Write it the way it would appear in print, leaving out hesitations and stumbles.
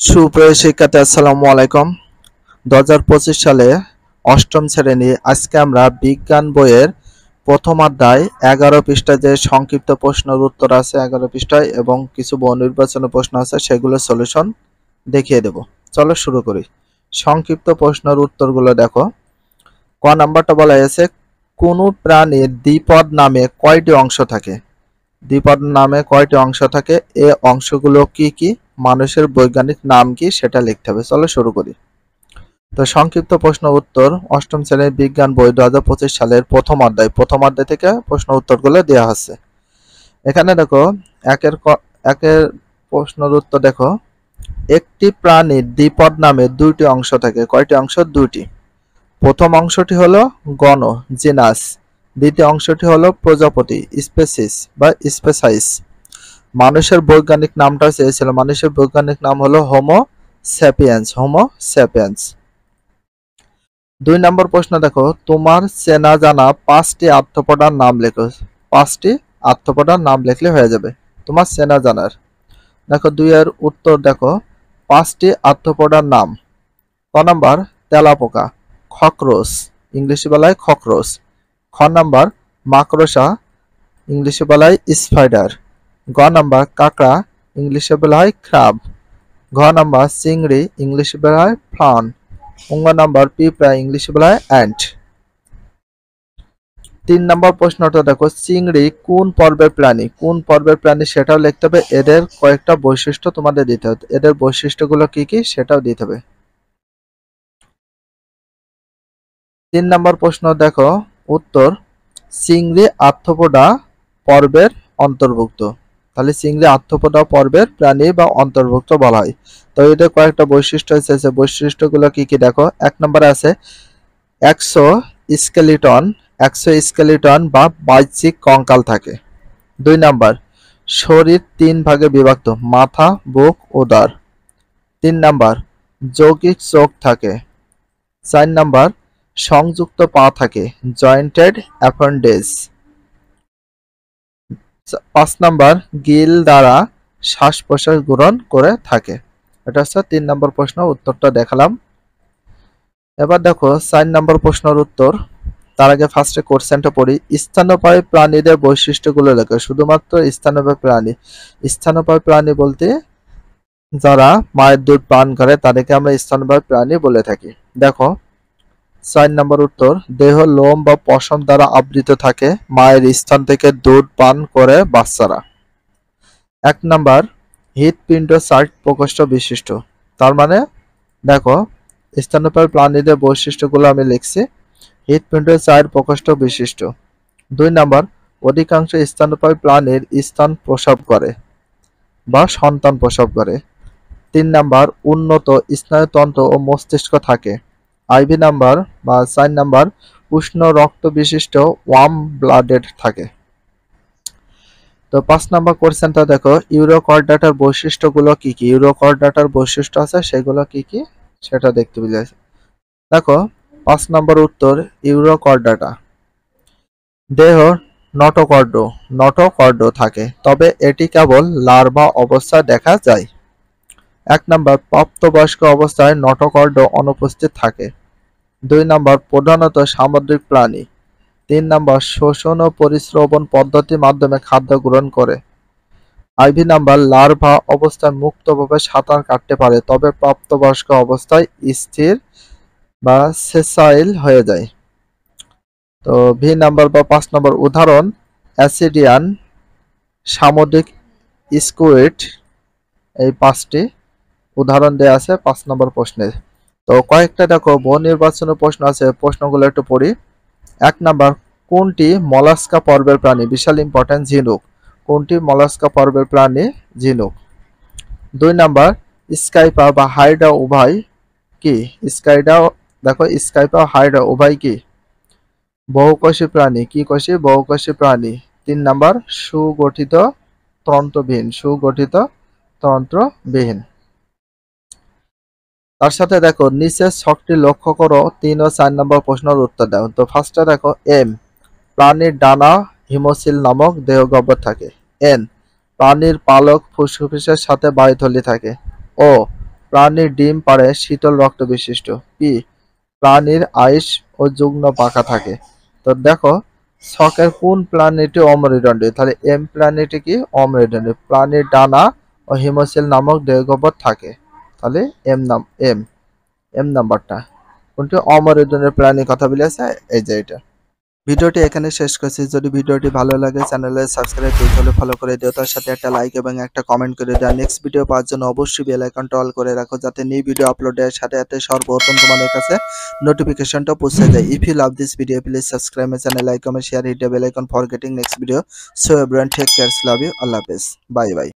সুপ্রিয় শিক্ষার্থী আসসালামু আলাইকুম। 2025 সালে অষ্টম শ্রেণী। আজকে আমরা বিজ্ঞান বইয়ের প্রথম অধ্যায় 11 পৃষ্ঠায় যে সংক্ষিপ্ত প্রশ্নের উত্তর আছে 11 পৃষ্ঠায় এবং কিছু বহু নির্বাচনী প্রশ্ন আছে সেগুলো সলিউশন দেখিয়ে দেব। চলো শুরু করি। সংক্ষিপ্ত প্রশ্নের উত্তরগুলো দেখো। ক নাম্বারটা বলা হয়েছে, কোন প্রাণীর দ্বিপদ নামে কয়টি অংশ থাকে? দ্বিপদ নামে কয়টি অংশ থাকে? এ অংশগুলো কি কি? মানুষের বৈজ্ঞানিক নাম কি? সেটা লিখতে হবে। চলো শুরু করি। তো সংক্ষিপ্ত প্রশ্ন উত্তর অষ্টম শ্রেণীর বিজ্ঞান বই 2025 সালের প্রথম অধ্যায় থেকে প্রশ্ন উত্তরগুলো দেওয়া হচ্ছে। এখানে দেখো একের প্রশ্নের উত্তর দেখো, একটি প্রাণীর দ্বিপদ নামে দুইটি অংশ থাকে। কয়টি অংশ? দুইটি। প্রথম অংশটি হলো গণ, জিনাস। দ্বিতীয় অংশটি হলো প্রজাপতি, স্পেসিস বা স্পেসাইস। মানুষের বৈজ্ঞানিক নামটা চেয়েছিল, মানুষের বৈজ্ঞানিক নাম হলো হোমো স্যাপিয়েন্স। 2 নম্বর প্রশ্ন দেখো, তোমার চেনা জানা 5টি আর্থ্রোপোডার নাম লেখো। 5টি আর্থ্রোপোডার নাম লিখলে হয়ে যাবে তোমার চেনা জানার। দেখো 2 এর উত্তর দেখো, 5টি আর্থ্রোপোডার নাম। ক নাম্বার তেলাপোকা, ককরোচ, ইংলিশে বলায় ককরোচ। খ নাম্বার মাকড়সা, ইংলিশে বলায় স্পাইডার। গ নাম্বার কাঁকড়া, ইংলিশে বলা হয় ক্রাব। ঘ নাম্বার চিংড়ি, ইংলিশে বলা হয় প্রাণ। ঙ নাম্বার পিঁপড়া, ইংলিশে বলা হয় অ্যান্ট। 3 নম্বর প্রশ্নটা দেখো, চিংড়ি কোন পর্বের প্রাণী? কোন পর্বের প্রাণী সেটাও লিখতে হবে। এদের কয়েকটা বৈশিষ্ট্য তোমাদের দিতে হবে, এদের বৈশিষ্ট্যগুলো কি কি সেটাও দিতে হবে। 3 নম্বর প্রশ্ন দেখো উত্তর, চিংড়ি আর্থ্রোপোডা পর্বের অন্তর্ভুক্ত। তাহলে চিংড়ি আর্থ্রোপোডা পর্বের প্রাণী বা অন্তর্ভুক্ত বলা হয়। তো এদের কয়েকটা বৈশিষ্ট্য আছে, সেই বৈশিষ্ট্যগুলো কি কি দেখো। 1 নম্বরে আছে এক্সোস্কেলিটন বা বাহ্যিক কঙ্কাল থাকে। 2 নাম্বার শরীর 3 ভাগে বিভক্ত, মাথা, বুক, উদর। 3 নাম্বার যৌগিক চোখ থাকে। 4 নাম্বার সংযুক্ত পা থাকে, জয়েন্টেড অ্যাপেন্ডেজ। 5 নাম্বার গিল দ্বারা শ্বাস প্রশ্বাস গ্রহণ করে থাকে। এটা হচ্ছে 3 নম্বর প্রশ্ন, উত্তরটা দেখালাম। এবার দেখো 4 নম্বর প্রশ্নের উত্তর। তার আগে ফার্স্টে কোশ্চেনটা পড়ি। স্তন্যপায়ী প্রাণীদের বৈশিষ্ট্যগুলো লেখো। শুধুমাত্র স্তন্যপায়ী প্রাণী বলতে যারা মায়ের দুধ পান করে তাদেরকে আমরা স্তন্যপায়ী প্রাণী বলে থাকি। দেখো 4 নম্বর উত্তর, দেহ লোম বা পশম দ্বারা আবৃত থাকে, মায়ের স্তন থেকে দুধ পান করে বাচ্চারা। 1 নাম্বার হৃৎপিণ্ড 4 প্রকোষ্ঠ বিশিষ্ট। তার মানে দেখো স্তন্যপায়ী প্রাণীদের বৈশিষ্ট্যগুলো আমি লিখছি। হৃৎপিণ্ড 4 প্রকোষ্ঠ বিশিষ্ট। 2 নাম্বার অধিকাংশ স্তন্যপায়ী প্রাণীর স্তন প্রসব করে বা সন্তান প্রসব করে। 3 নাম্বার উন্নত স্নায়ুতন্ত্র ও মস্তিষ্ক থাকে। আইভি নাম্বার বা 4 নাম্বার উষ্ণ রক্ত বিশিষ্ট ওয়ার্ম ব্লাডেড থাকে। তো 5 নাম্বার কোশ্চেনটা দেখো, ইউরোকর্ডাটার বৈশিষ্ট্যগুলো কি কি? ইউরোকর্ডাটার বৈশিষ্ট্য আছে সেগুলো কি কি সেটা দেখতে বুঝে। দেখো 5 নম্বর উত্তর, ইউরোকর্ডাটা দেহ নটোকর্ড থাকে, তবে এটি কেবল লার্ভা অবস্থায় দেখা যায়। 1 নাম্বার প্রাপ্তবয়স্ক অবস্থায় নটোকর্ড অনুপস্থিত থাকে। 2 নাম্বার প্রধানত সামুদ্রিক প্রাণী। 3 নাম্বার শোষণ ও পরিস্রবণ পদ্ধতির মাধ্যমে খাদ্য গ্রহণ করে। আইভি নাম্বার লার্ভা অবস্থায় মুক্তভাবে সাঁতার কাটতে পারে, তবে প্রাপ্তবয়স্ক অবস্থায় স্থির বা সেসাইল হয়ে যায়। তো ভি নাম্বার বা 5 নম্বর উদাহরণ অ্যাসিডিয়ান, সামুদ্রিক স্কুইড। এই 5টি উদাহরণ দেওয়া আছে 5 নম্বর প্রশ্নে। তো কয়েকটা দেখো বহু নির্বাচনী প্রশ্ন আছে, প্রশ্নগুলো একটু পড়ি। 1 নাম্বার কোনটি মলাস্কা পর্বের প্রাণী? বিশাল ইম্পর্টেন্ট, ঝিনুক। কোনটি মলাস্কা পর্বের প্রাণী? ঝিনুক। 2 নাম্বার স্কাইপা বা হাইড্রা উভয় কি? স্কাইপা হাইড্রা উভয় কি? বহুকোষী প্রাণী। কি কোষী? বহুকোষী প্রাণী। 3 নাম্বার সুগঠিত তন্ত্রবিহীন। তার সাথে দেখো নিচের ছকটি লক্ষ্য করো, 3 ও 4 নম্বর প্রশ্নের উত্তর দাও। তো ফার্স্টে দেখো এম, প্রাণীর ডানা হিমোসিল নামক দেহগহ্বর থাকে। এন, প্রাণীর পালক ফুসফুসের সাথে বায়ুথলি থাকে। ও, প্রাণীর ডিম পাড়ে শীতল রক্ত বিশিষ্ট। পি, প্রাণীর আইস ও যুগ্ম পাখা থাকে। তো দেখো ছকের কোন প্রাণীটি অমেরুদণ্ডী, তাহলে এম প্রাণীটি কি অমেরুদণ্ডী। প্রাণীর ডানা ও হিমোসিল নামক দেহগহ্বর থাকে, তাহলে এম এম নাম্বারটা কোনটি অমেরুদণ্ডী প্রাণীর কথা বলেছে, এই যে এটা। ভিডিওটি এখানে শেষ করছি। যদি ভিডিওটি ভালো লাগে চ্যানেলে সাবস্ক্রাইব করতে হলে ফলো করে দিও, তার সাথে একটা লাইক এবং একটা কমেন্ট করে দিও। নেক্সট ভিডিও পাওয়ার জন্য অবশ্যই বেল আইকনটা অল করে রাখো, যাতে নিউ ভিডিও আপলোডের সাথে সাথে সর্বপ্রথম তোমাদের কাছে নোটিফিকেশনটা পৌঁছে যায়। If you love this video please subscribe my channel, like comment share, hit the bell icon for getting next video. So everyone take care, love you, আল্লাহ হাফেজ, বাই বাই।